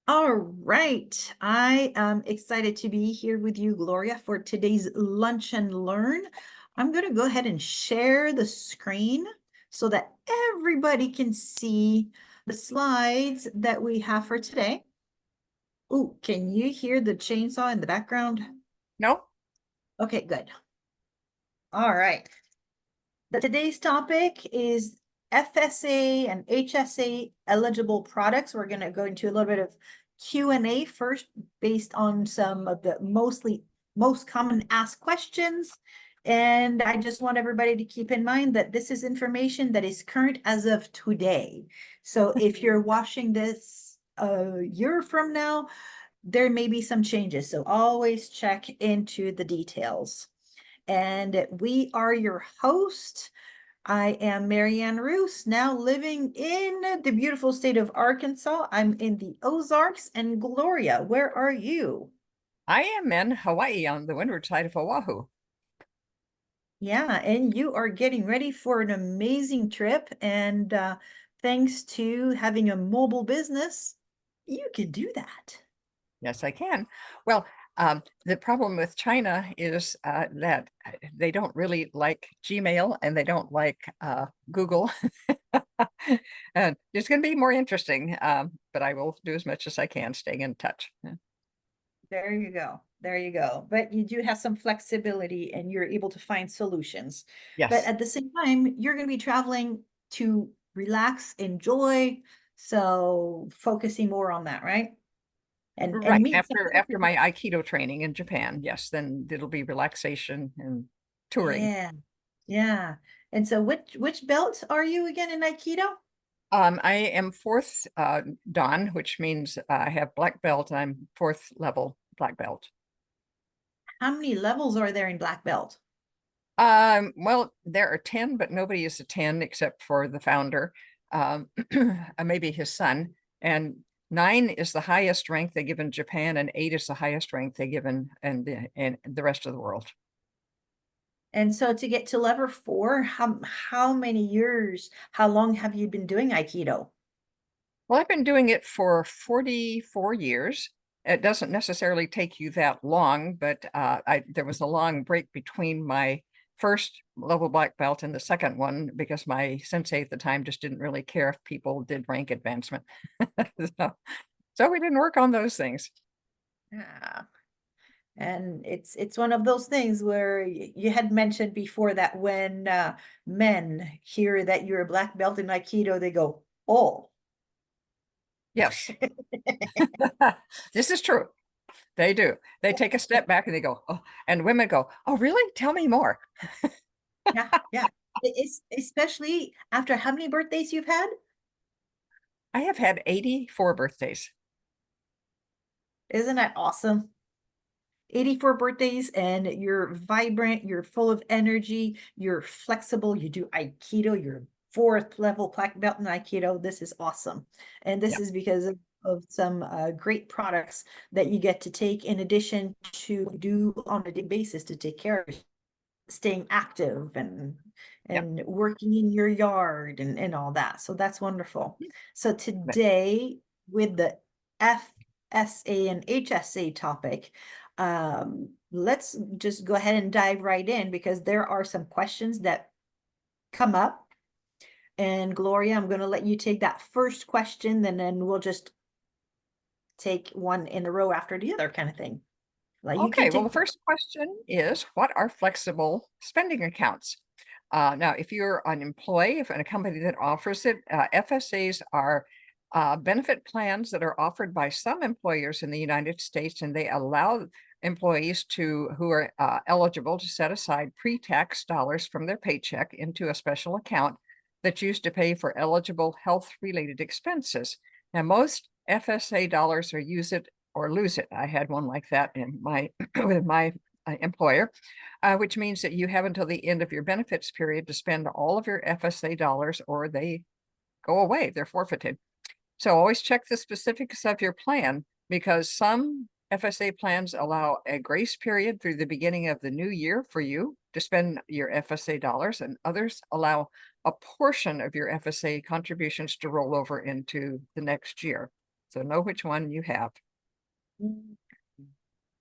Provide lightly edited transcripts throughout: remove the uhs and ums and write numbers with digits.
All right. I am excited to be here with you, Gloria, for today's Lunch and Learn. I'm going to go ahead and share the screen so that everybody can see the slides that we have for today. Oh, can you hear the chainsaw in the background? No? Okay, good. All right. Today's topic is FSA and HSA eligible products. We're going to go into a little bit of Q&A first based on some of the most common asked questions. And I just want everybody to keep in mind that this is information that is current as of today. So if you're watching this a year from now, there may be some changes. So always check into the details. And we are your host. I am Marianne Roos, now living in the beautiful state of Arkansas. I'm in the Ozarks. And Gloria, where are you? I am in Hawaii on the windward side of Oahu. Yeah, and you are getting ready for an amazing trip. And thanks to having a mobile business, you can do that. Yes, I can. Well, the problem with China is that they don't really like Gmail and they don't like Google. And it's going to be more interesting, but I will do as much as I can staying in touch. Yeah. There you go. There you go. But you do have some flexibility and you're able to find solutions. But Yes, at the same time, you're going to be traveling to relax, enjoy. So focusing more on that, right? And right. meet some other After people. my Aikido training in Japan, yes, then it'll be relaxation and touring. Yeah. Yeah. And so which belt are you again in Aikido? I am fourth Dan, which means I have black belt. I'm fourth level black belt. How many levels are there in black belt? Well, there are 10, but nobody is a 10 except for the founder, maybe his son. And 9 is the highest rank they give in Japan, and 8 is the highest rank they give in the rest of the world. And so to get to level 4, how many years, how long have you been doing Aikido? Well, I've been doing it for 44 years. It doesn't necessarily take you that long, but there was a long break between my first level black belt and the second one because my sensei at the time just didn't really care if people did rank advancement. so, so we didn't work on those things. Yeah. And it's one of those things where you had mentioned before that when men hear that you're a black belt in Aikido, they go, "Oh." Yes, this is true. They do. They take a step back and they go, oh, and women go, oh, really? Tell me more. Yeah, yeah. It's especially after how many birthdays you've had? I have had 84 birthdays. Isn't that awesome? 84 birthdays and you're vibrant, you're full of energy, you're flexible, you do Aikido, you're fourth level black belt in Aikido. This is awesome. And this Yeah, is because of some great products that you get to take in addition to do on a daily basis to take care of staying active yeah. and working in your yard and all that. So that's wonderful. So But today with the FSA and HSA topic, let's just go ahead and dive right in because there are some questions that come up. And Gloria, I'm going to let you take that first question, and then we'll just take one in a row after the other kind of thing. Like you can okay, well, the take. first question is what are flexible spending accounts? Now, if you're an employee of a company that offers it, FSAs are benefit plans that are offered by some employers in the United States, and they allow employees who are eligible to set aside pre-tax dollars from their paycheck into a special account that's used to pay for eligible health-related expenses. Now, most FSA dollars are use it or lose it. I had one like that in my with my employer, which means that you have until the end of your benefits period to spend all of your FSA dollars or they go away, they're forfeited. So always check the specifics of your plan because some FSA plans allow a grace period through the beginning of the new year for you to spend your FSA dollars, and others allow a portion of your FSA contributions to roll over into the next year. So know which one you have.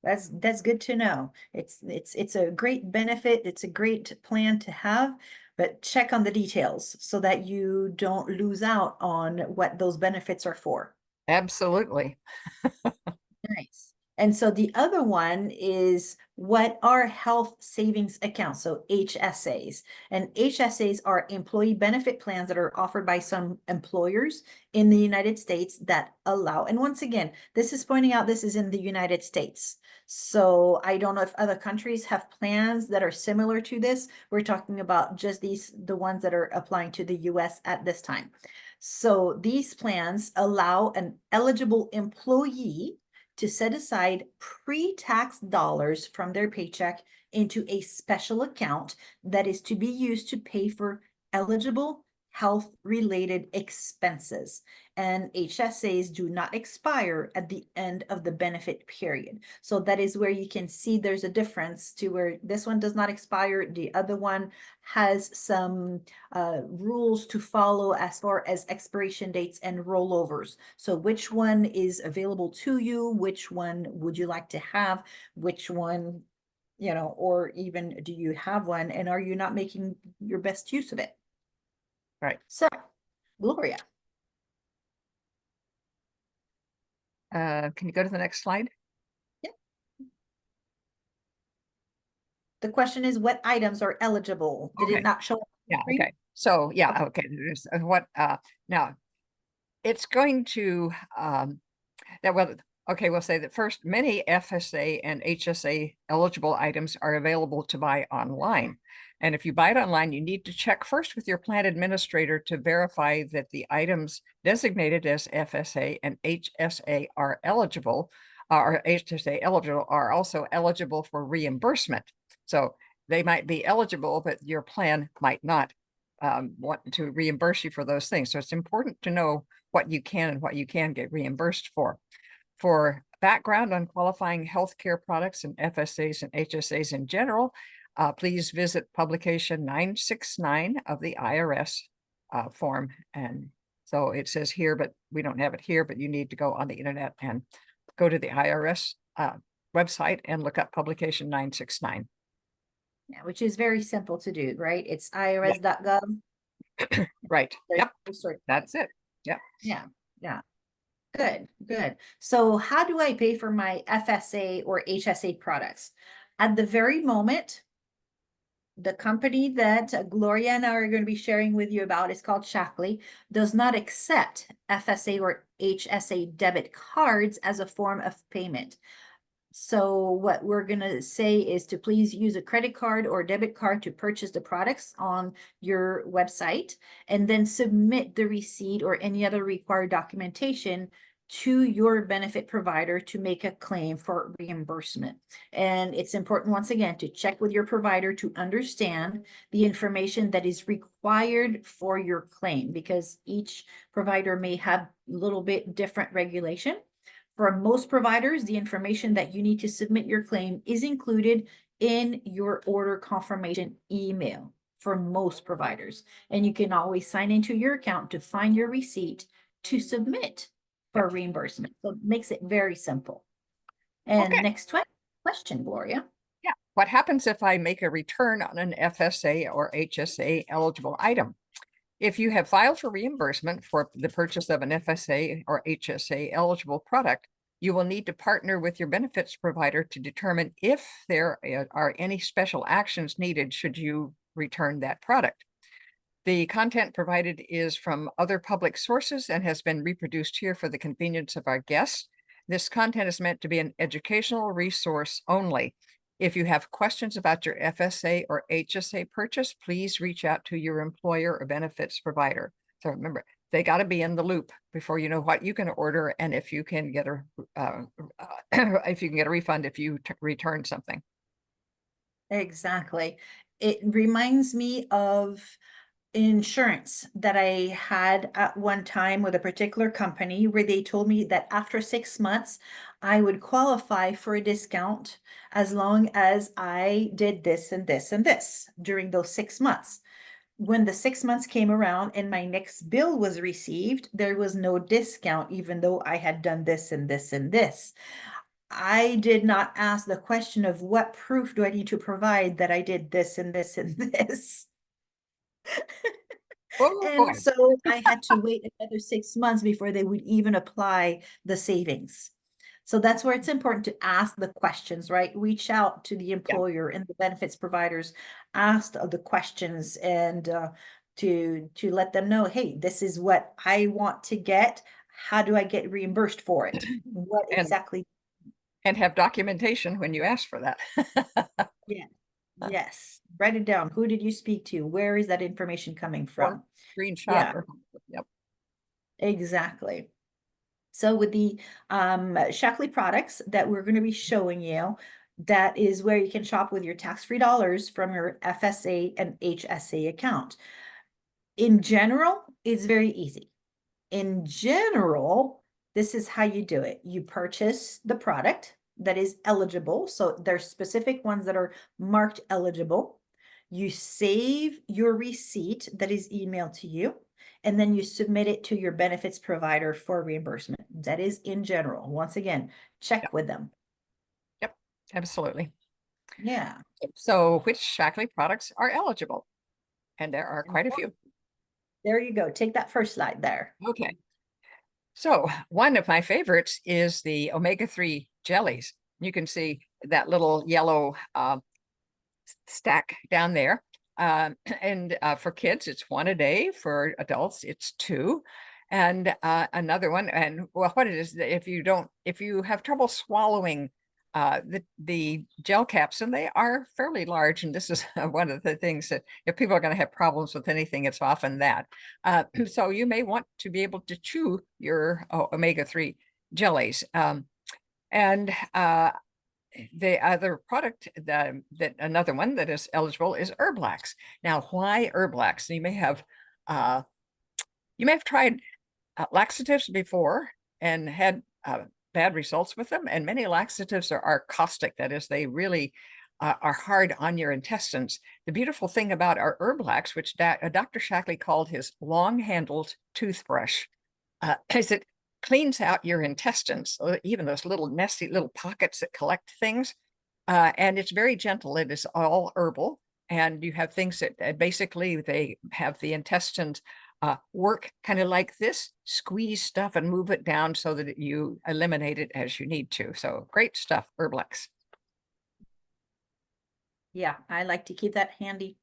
That's good to know. It's a great benefit. It's a great plan to have, but check on the details so that you don't lose out on what those benefits are for. Absolutely. Nice. And so the other one is what are health savings accounts, so HSAs. And HSAs are employee benefit plans that are offered by some employers in the United States that allow, and once again, this is pointing out this is in the United States. So I don't know if other countries have plans that are similar to this. We're talking about just the ones that are applying to the US at this time. So these plans allow an eligible employee to set aside pre-tax dollars from their paycheck into a special account that is to be used to pay for eligible health-related expenses. And HSAs do not expire at the end of the benefit period. So that is where you can see there's a difference to where this one does not expire. The other one has some rules to follow as far as expiration dates and rollovers. So which one is available to you? Which one would you like to have? Which one, or even do you have one and are you not making your best use of it? Right. So, Gloria. Can you go to the next slide? Yeah. The question is, what items are eligible? Did Okay. it not show? Yeah. Okay. So yeah. Okay. There's what now it's going to well, okay, we'll say that first, many FSA and HSA eligible items are available to buy online. And if you buy it online, you need to check first with your plan administrator to verify that the items designated as FSA and HSA are eligible, or HSA eligible are also eligible for reimbursement. So they might be eligible, but your plan might not want to reimburse you for those things. So it's important to know what you can and what you can get reimbursed for. For background on qualifying healthcare products and FSAs and HSAs in general, please visit publication 969 of the IRS form. And so it says here, but we don't have it here, but you need to go on the internet and go to the IRS website and look up publication 969. Yeah, which is very simple to do, right? It's irs.gov. Right. Yep. That's it. Yep. Yeah. Good, good. So how do I pay for my FSA or HSA products? At the very moment, the company that Gloria and I are going to be sharing with you about is called Shackley, does not accept FSA or HSA debit cards as a form of payment. So what we're going to say is to please use a credit card or debit card to purchase the products on your website and then submit the receipt or any other required documentation to your benefit provider to make a claim for reimbursement. And it's important, once again, to check with your provider to understand the information that is required for your claim, because each provider may have a little bit different regulation. For most providers, the information that you need to submit your claim is included in your order confirmation email for most providers. And you can always sign into your account to find your receipt to submit for reimbursement. So it makes it very simple. And Okay. next question, Gloria. Yeah. What happens if I make a return on an FSA or HSA eligible item? If you have filed for reimbursement for the purchase of an FSA or HSA eligible product, you will need to partner with your benefits provider to determine if there are any special actions needed should you return that product. The content provided is from other public sources and has been reproduced here for the convenience of our guests. This content is meant to be an educational resource only. If you have questions about your FSA or HSA purchase, please reach out to your employer or benefits provider. So remember, they got to be in the loop before you know what you can order and if you can get a if you can get a refund if you return something. Exactly. It reminds me of insurance that I had at one time with a particular company where they told me that after 6 months, I would qualify for a discount as long as I did this and this and this during those 6 months. when the 6 months came around and my next bill was received, there was no discount, even though I had done this and this and this. I did not ask the question of what proof do I need to provide that I did this and this and this. Oh, And boy. so I had to wait another 6 months before they would even apply the savings. So that's where it's important to ask the questions, right? Reach out to the Yeah. employer and the benefits providers, ask the questions and to let them know, hey, this is what I want to get. How do I get reimbursed for it? What And exactly? have documentation when you ask for that. Yeah. Yes. Write it down. Who did you speak to? Where is that information coming Or from? screenshot Yeah, or yep. exactly. So with the Shackley products that we're going to be showing you, that is where you can shop with your tax-free dollars from your FSA and HSA account. In general, it's very easy. In general, this is how you do it. You purchase the product that is eligible. So there's specific ones that are marked eligible. You save your receipt that is emailed to you, and then you submit it to your benefits provider for reimbursement. That is in general. Once again, check Yep. with them. Yep. Absolutely. Yeah. So which Shackley products are eligible? And there are And quite a few. there you go. Take that first slide there. Okay. So one of my favorites is the omega-3 jellies. You can see that little yellow stack down there. And for kids, it's one a day. For adults, it's two. And another one, and well, what it is, if you have trouble swallowing the gel caps, and they are fairly large, and this is one of the things that if people are going to have problems with anything, it's often that. So you may want to be able to chew your omega-3 jellies. And the other product that another one that is eligible is Herblax. Now, why Herblax? You may have tried laxatives before and had bad results with them, and many laxatives are caustic. That is, they really are hard on your intestines. The beautiful thing about our Herblax, which Dr. Shackley called his long-handled toothbrush, is it cleans out your intestines, even those little nesty little pockets that collect things. And it's very gentle. It is all herbal. And you have things that basically they have the intestines work kind of like this, squeeze stuff and move it down so that you eliminate it as you need to. So great stuff, Herblex. Yeah, I like to keep that handy.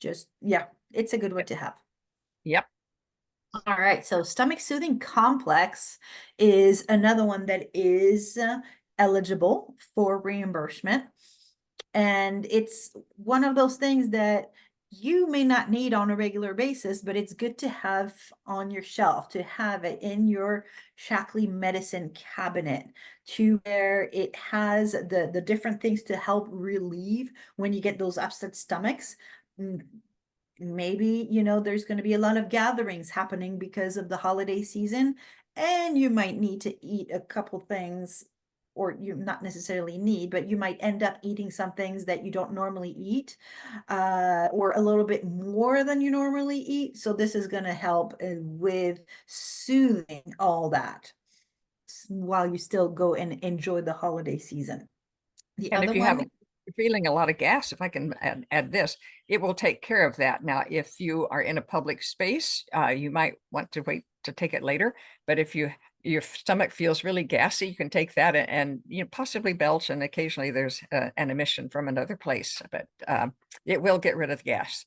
Just, yeah, it's a good one Yep. to have. Yep. All right, so stomach soothing complex is another one that is eligible for reimbursement. And it's one of those things that you may not need on a regular basis, but it's good to have on your shelf, to have it in your Shackley medicine cabinet, to where it has the different things to help relieve when you get those upset stomachs. Maybe, there's going to be a lot of gatherings happening because of the holiday season, and you might need to eat a couple things, or you not necessarily need, but you might end up eating some things that you don't normally eat, or a little bit more than you normally eat. So this is going to help with soothing all that while you still go and enjoy the holiday season. The And other if you have one, feeling a lot of gas, if I can add this, it will take care of that. Now, if you are in a public space, you might want to wait to take it later. But if your stomach feels really gassy, you can take that and possibly belch, and occasionally there's an emission from another place. But it will get rid of the gas.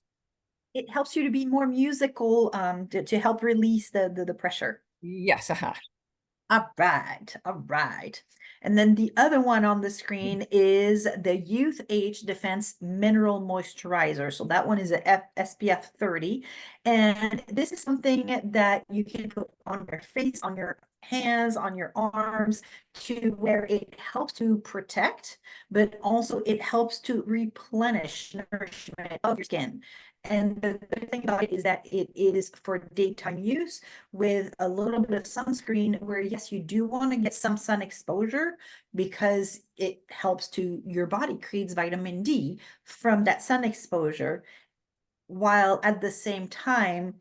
it helps you to be more musical, to help release the pressure. Yes, All right, all right. And then the other one on the screen is the Youth Age Defense Mineral Moisturizer. So that one is a SPF 30. And this is something that you can put on your face, on your hands, on your arms, to where it helps to protect, but also it helps to replenish nourishment of your skin. And the good thing about it is that it is for daytime use with a little bit of sunscreen, where yes, you do want to get some sun exposure because it helps to your body creates vitamin D from that sun exposure. while at the same time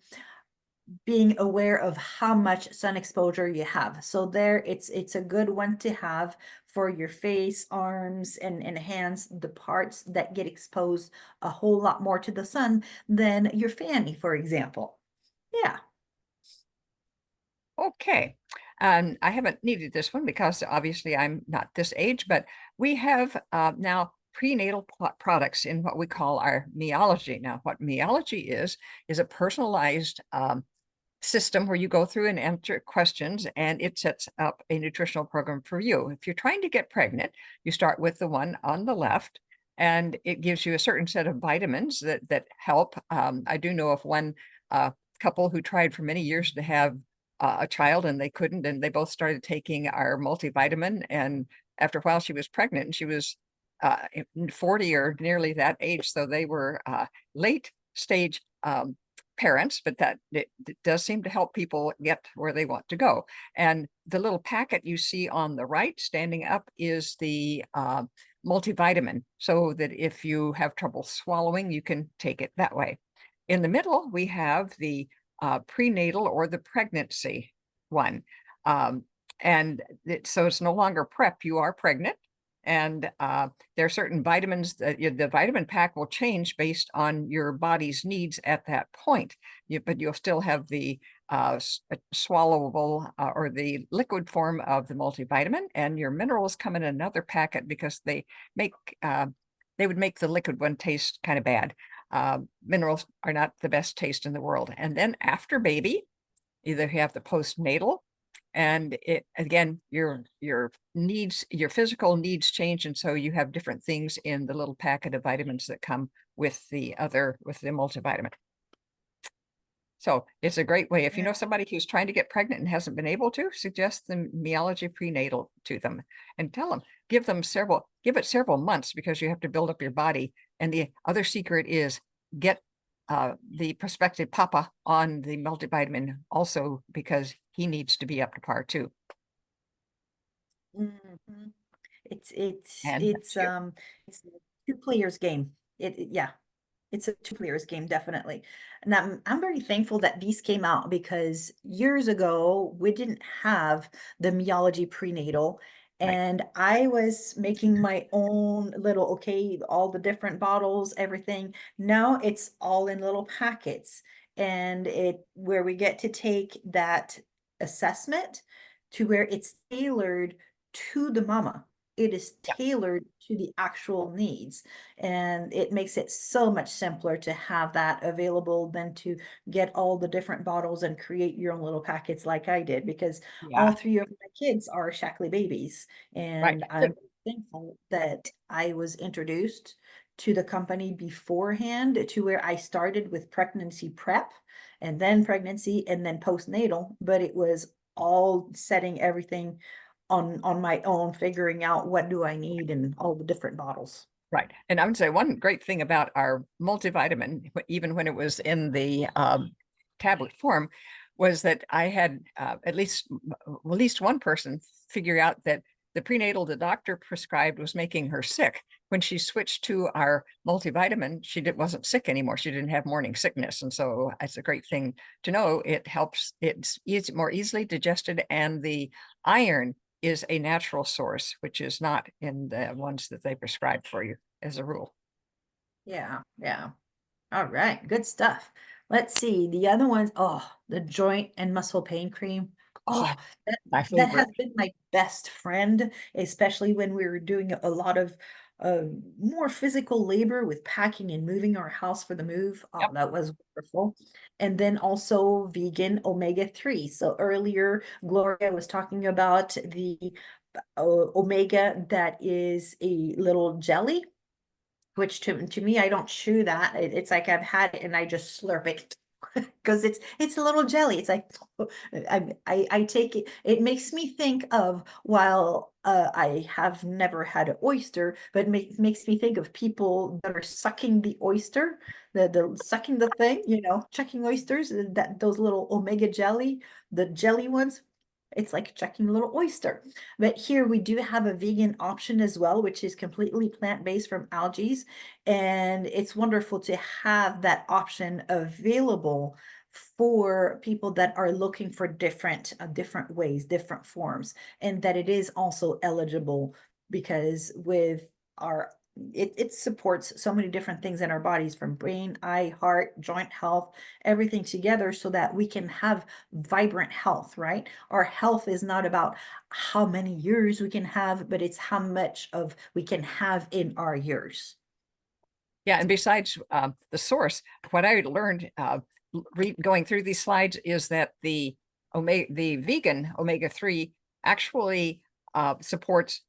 being aware of how much sun exposure you have. So there, it's a good one to have for your face, arms, and hands, the parts that get exposed a whole lot more to the sun than your fanny, for example. Yeah. Okay. And I haven't needed this one because obviously I'm not this age, but we have now prenatal products in what we call our meology. Now, what meology is a personalized system where you go through and answer questions, and it sets up a nutritional program for you. If you're trying to get pregnant, you start with the one on the left, and it gives you a certain set of vitamins that help. I do know of one couple who tried for many years to have a child, and they couldn't, and they both started taking our multivitamin. And after a while, she was pregnant, and she was 40 or nearly that age, so they were late stage parents, but that it does seem to help people get where they want to go. And the little packet you see on the right standing up is the multivitamin, so that if you have trouble swallowing, you can take it that way. In the middle, we have the prenatal or the pregnancy one. Um, and so it's no longer prep, you are pregnant. And there are certain vitamins that the vitamin pack will change based on your body's needs at that point. But you'll still have the swallowable or the liquid form of the multivitamin, and your minerals come in another packet because make they would make the liquid one taste kind of bad. Minerals are not the best taste in the world. And then after baby, either you have the postnatal, and it again, your needs, your physical needs change, and so you have different things in the little packet of vitamins that come with the multivitamin. So it's a great way. If you Yeah. know somebody who's trying to get pregnant and hasn't been able to, suggest the Meology prenatal to them and tell them, give it several months, because you have to build up your body. And the other secret is get the prospective papa on the multivitamin also, because he needs to be up to par too. Mhm. It's it's And it's that's you. um it's a two players game. Yeah, it's a two players game, definitely. And I'm very thankful that these came out because years ago we didn't have the Meology prenatal, Right. and I was making my own little, okay, all the different bottles, everything. Now it's all in little packets, and it where we get to take that assessment to where it's tailored to the mama. It is Yeah. tailored to the actual needs. And it makes it so much simpler to have that available than to get all the different bottles and create your own little packets like I did, because all Yeah. three of my kids are Shackley babies. Right. And I'm thankful that I was introduced to the company beforehand, to where I started with pregnancy prep and then pregnancy and then postnatal, but it was all setting everything on my own, figuring out what do I need and all the different bottles. Right. And I would say one great thing about our multivitamin, even when it was in the tablet form, was that I had at least one person figure out that the prenatal the doctor prescribed was making her sick. When she switched to our multivitamin, wasn't sick anymore. She didn't have morning sickness. And so it's a great thing to know. It helps, it's more easily digested, and the iron is a natural source, which is not in the ones that they prescribe for you as a rule. Yeah, yeah. All right, good stuff. Let's see. The other ones, oh, the joint and muscle pain cream. Oh, Oh, that, my that favorite. has been my best friend, especially when we were doing a lot of more physical labor with packing and moving our house for the move. Oh, Yep. that was wonderful. And then also vegan omega-3. So earlier, Gloria was talking about the omega that is a little jelly, which to me, I don't chew that. It's like I've had it and I just slurp it because it's a little jelly. It's like I take it. It makes me think of, while I have never had an oyster, but makes me think of people that are sucking the oyster, the sucking the thing, chucking oysters. That those little omega jelly, the jelly ones. It's like checking a little oyster. But here we do have a vegan option as well, which is completely plant-based from algae. And it's wonderful to have that option available for people that are looking for different ways, different forms, and that it is also eligible because with our it supports so many different things in our bodies, from brain, eye, heart, joint health, everything together, so that we can have vibrant health, right? Our health is not about how many years we can have, but it's how much of we can have in our years. Yeah, and besides the source, what I learned going through these slides is that the vegan omega-3 actually supports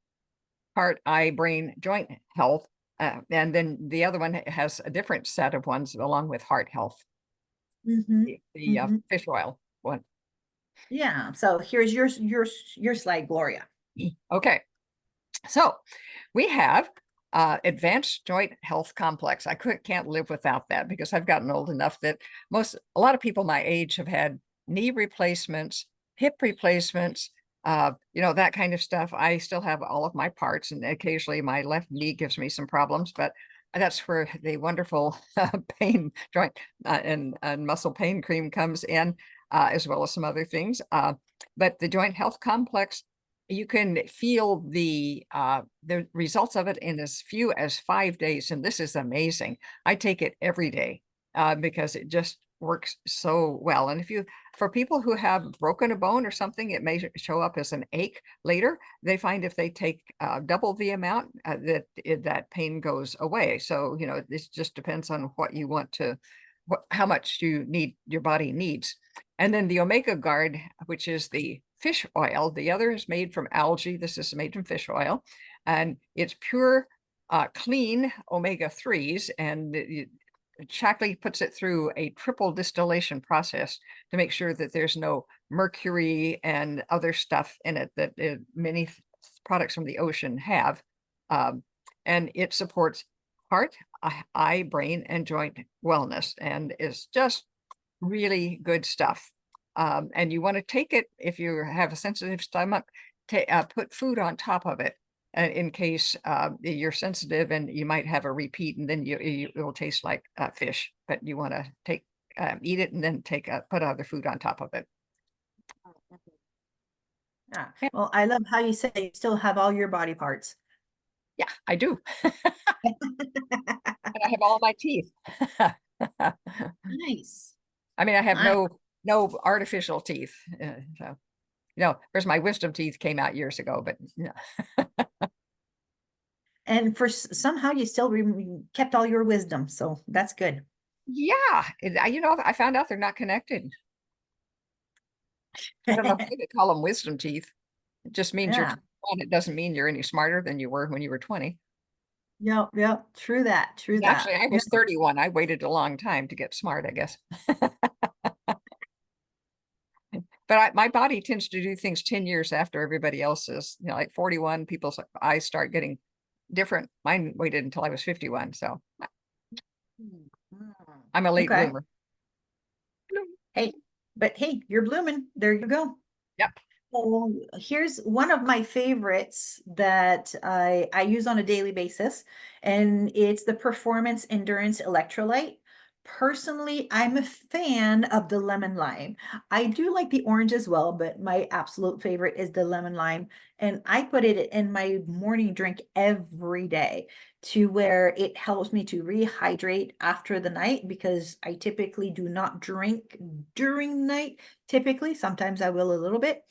heart, eye, brain, joint health, and then the other one has a different set of ones along with heart health. Mm-hmm. The Mm-hmm. fish oil one. Yeah. So here's your slide, Gloria. Okay, so we have advanced joint health complex. I can't live without that because I've gotten old enough that a lot of people my age have had knee replacements, hip replacements, that kind of stuff. I still have all of my parts, and occasionally my left knee gives me some problems, but that's where the wonderful pain joint and muscle pain cream comes in, as well as some other things. But the joint health complex, you can feel the results of it in as few as 5 days, and this is amazing. I take it every day because it just works so well. And for people who have broken a bone or something, it may show up as an ache later. They find if they take double the amount, that pain goes away. So this just depends on what you want to, how much your body needs. And then the Omega Guard, which is the fish oil. The other is made from algae. This is made from fish oil, and it's pure, clean omega-3s. And Shackley puts it through a triple distillation process to make sure that there's no mercury and other stuff in it that many products from the ocean have. And it supports heart, eye, brain, and joint wellness, and is just really good stuff. And you want to take it if you have a sensitive stomach, put food on top of it in case you're sensitive and you might have a repeat, and then it will taste like fish. But you want to eat it and then put other food on top of it. Yeah. Well, I love how you say you still have all your body parts. Yeah, I do. And I have all my teeth. Nice. I mean, I have Nice. no artificial teeth. So, whereas my wisdom teeth came out years ago, but And somehow you still kept all your wisdom, so that's good. yeah, I found out they're not connected. I don't know why they call them wisdom teeth. It just means you're Yeah. 21. It doesn't mean you're any smarter than you were when you were 20. Yep, yep. True that. True And that. actually, I Yeah. was 31. I waited a long time to get smart, I guess. But my body tends to do things 10 years after everybody else's. Like 41, people's eyes start getting different. Mine waited until I was 51. So Mm. I'm a late Okay. bloomer. Hey, but hey, you're blooming. There you go. Yep. So here's one of my favorites that I use on a daily basis, and it's the Performance Endurance Electrolyte. Personally, I'm a fan of the lemon lime. I do like the orange as well, but my absolute favorite is the lemon lime. And I put it in my morning drink every day, to where it helps me to rehydrate after the night, because I typically do not drink during the night. Typically, sometimes I will a little bit,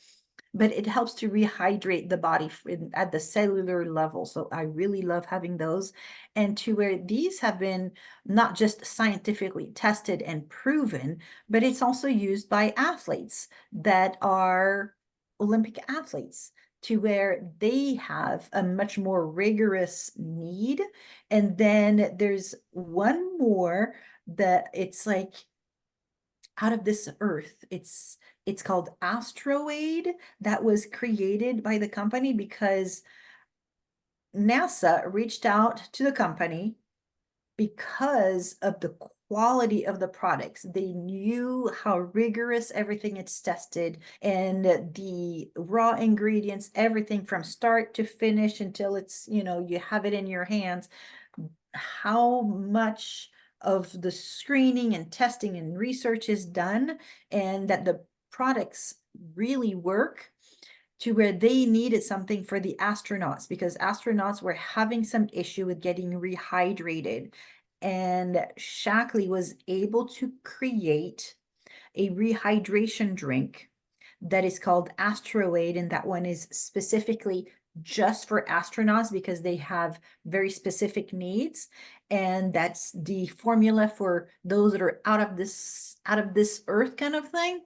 but it helps to rehydrate the body at the cellular level. So I really love having those. And to where these have been not just scientifically tested and proven, but it's also used by athletes that are Olympic athletes, to where they have a much more rigorous need. And then there's one more that it's like out of this earth. It's called Astroaid, that was created by the company because NASA reached out to the company because of the quality of the products. They knew how rigorous everything it's tested, and the raw ingredients, everything from start to finish until it's, you have it in your hands, how much of the screening and testing and research is done, and that the products really work, to where they needed something for the astronauts, because astronauts were having some issue with getting rehydrated. And Shackley was able to create a rehydration drink that is called Astroaid, and that one is specifically just for astronauts because they have very specific needs. And that's the formula for those that are out of this earth kind of thing.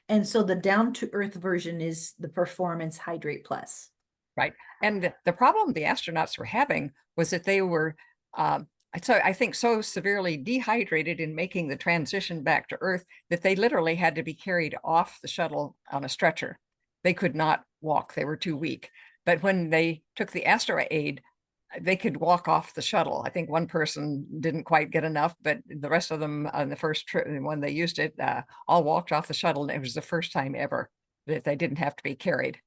And so the down to earth version is the Performance Hydrate Plus. Right. And the problem the astronauts were having was that they were, I think, so severely dehydrated in making the transition back to Earth that they literally had to be carried off the shuttle on a stretcher. They could not walk, they were too weak. But when they took the Astroaid, they could walk off the shuttle. I think one person didn't quite get enough, but the rest of them on the first trip, when they used it, all walked off the shuttle. And it was the first time ever that they didn't have to be carried.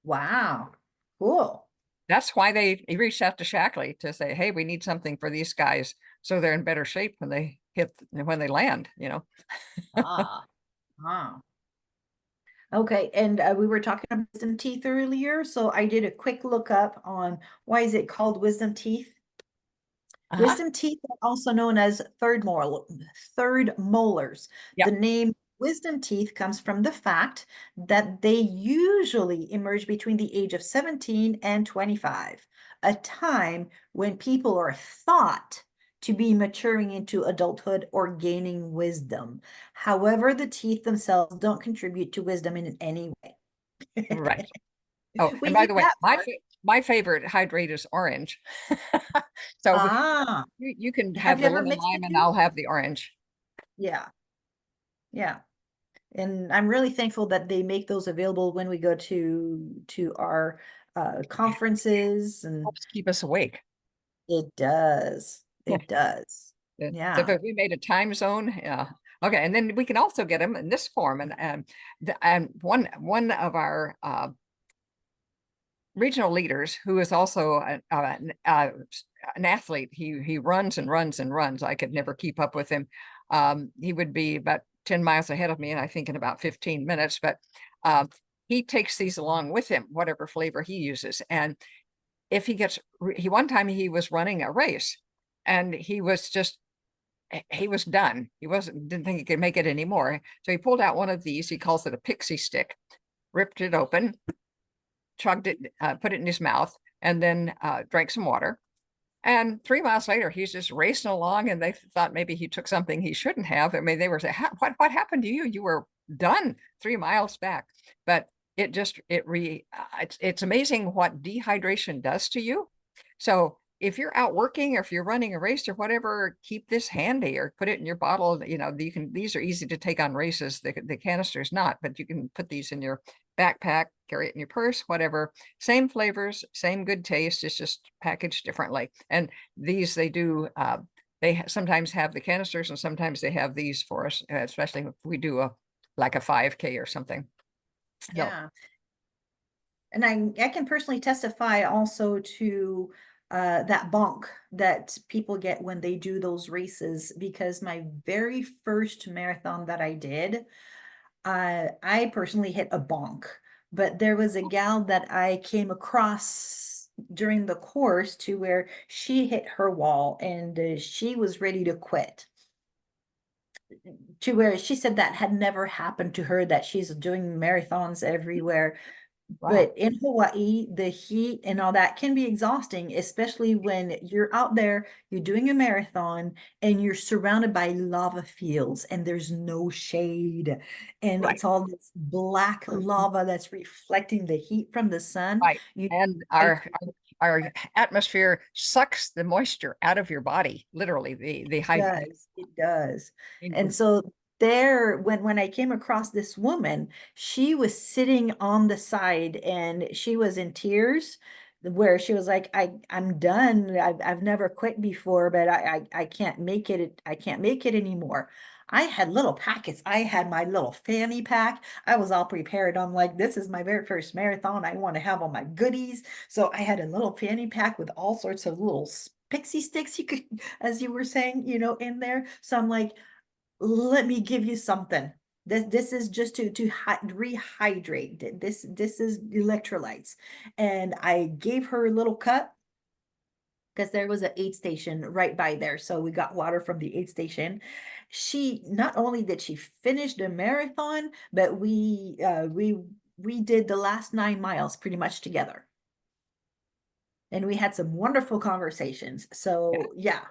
Wow, cool. That's why they reached out to Shackley to say, hey, we need something for these guys so they're in better shape when they land, Ah, ah. Okay, and we were talking about wisdom teeth earlier, so I did a quick look up on why is it called wisdom teeth. Uh-huh. Wisdom teeth are also known as third molars. Yep. The name wisdom teeth comes from the fact that they usually emerge between the age of 17 and 25, a time when people are thought to be maturing into adulthood or gaining wisdom. However, the teeth themselves don't contribute to wisdom in any way. Right. Oh, We and by need the way, that part. my favorite hydrate is orange. So Ah, you can have have you the ever lemon mixed the lime and two? I'll have the orange. Yeah, yeah. And I'm really thankful that they make those available when we go to our conferences, and Helps keep us awake. it does. It does. So Yeah. if we made a time zone, yeah. Okay, and then we can also get them in this form. And one of our regional leaders, who is also an athlete, he runs and runs and runs. I could never keep up with him. He would be about 10 miles ahead of me, and I think in about 15 minutes. But he takes these along with him, whatever flavor he uses. And if he one time he was running a race, and he was done. Didn't think he could make it anymore. So he pulled out one of these. He calls it a pixie stick, ripped it open, chugged it, put it in his mouth, and then drank some water. And 3 miles later, he's just racing along, and they thought maybe he took something he shouldn't have. I mean, they were saying, what happened to you? You were done 3 miles back. But it's amazing what dehydration does to you. So if you're out working or if you're running a race or whatever, keep this handy or put it in your bottle. These are easy to take on races. The canister is not, but you can put these in your backpack, carry it in your purse, whatever. Same flavors, same good taste. It's just packaged differently. And these they sometimes have the canisters, and sometimes they have these for us, especially if we do like a 5K or something. So Yeah. And I can personally testify also to that bonk that people get when they do those races, because my very first marathon that I did, I personally hit a bonk, but there was a gal that I came across during the course to where she hit her wall, and she was ready to quit, to where she said that had never happened to her, that she's doing marathons everywhere. wow. But in Hawaii, the heat and all that can be exhausting, especially when you're out there, you're doing a marathon and you're surrounded by lava fields and there's no shade. And Right. it's all this black lava that's reflecting the heat from the sun. Right. You And I- our atmosphere sucks the moisture out of your body, literally. The hyd does, it does. And in- so there, when I came across this woman, she was sitting on the side and she was in tears where she was like, I'm done. I've never quit before, but I can't make it. I can't make it anymore. I had little packets. I had my little fanny pack. I was all prepared. I'm like, this is my very first marathon. I want to have all my goodies. So I had a little fanny pack with all sorts of little pixie sticks you could, as you were saying, in there. So I'm like, let me give you something. This is just to rehydrate. This is electrolytes. And I gave her a little cup because there was an aid station right by there. So we got water from the aid station. She not only did she finish the marathon, but we did the last 9 miles pretty much together. And we had some wonderful conversations. So yeah,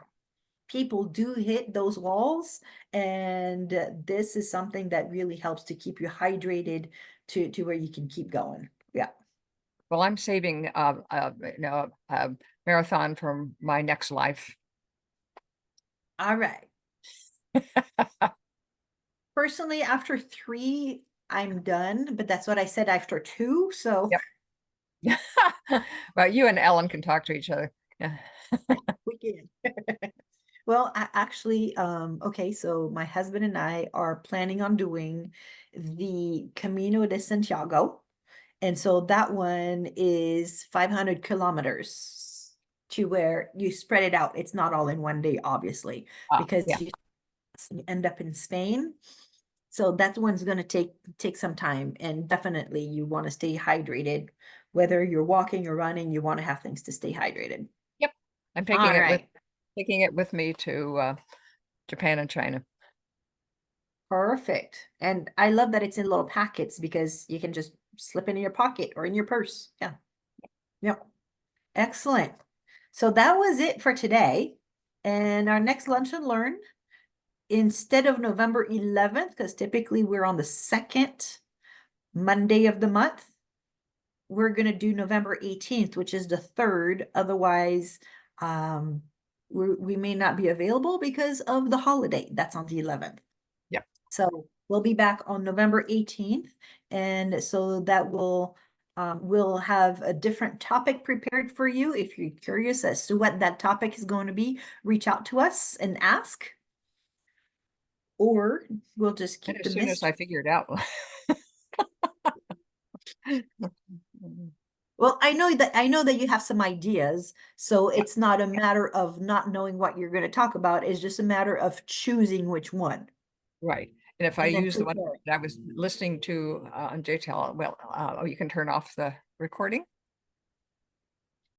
people do hit those walls, and this is something that really helps to keep you hydrated to where you can keep going. Yeah. Well, I'm saving a marathon from my next life. All right. Personally, after 3, I'm done, but that's what I said after 2. So Yep. Well, you and Ellen can talk to each other. Yeah. we can. Well, actually, okay, so my husband and I are planning on doing the Camino de Santiago. And so that one is 500 kilometers to where you spread it out. It's not all in one day, obviously, because Yeah. you end up in Spain. So that one's going to take some time, and definitely you want to stay hydrated. Whether you're walking or running, you want to have things to stay hydrated. Yep. I'm All right. taking it with me to Japan and China. Perfect. And I love that it's in little packets because you can just slip it in your pocket or in your purse. Yeah. Yep. Excellent. So that was it for today. And our next Lunch and Learn, instead of November 11th, because typically we're on the second Monday of the month, we're going to do November 18th, which is the third. Otherwise, we may not be available because of the holiday. That's on the 11th. Yep. So we'll be back on November 18th. And so that we'll have a different topic prepared for you. If you're curious as to what that topic is going to be, reach out to us and ask. Or we'll just And keep the as soon as mystery. I figure it out. Well, I know that you have some ideas, so it's not a matter of not knowing what you're going to talk about. It's just a matter of choosing which one Right. And if I and then use the one prepare. that I was listening to on JTL, well, you can turn off the recording.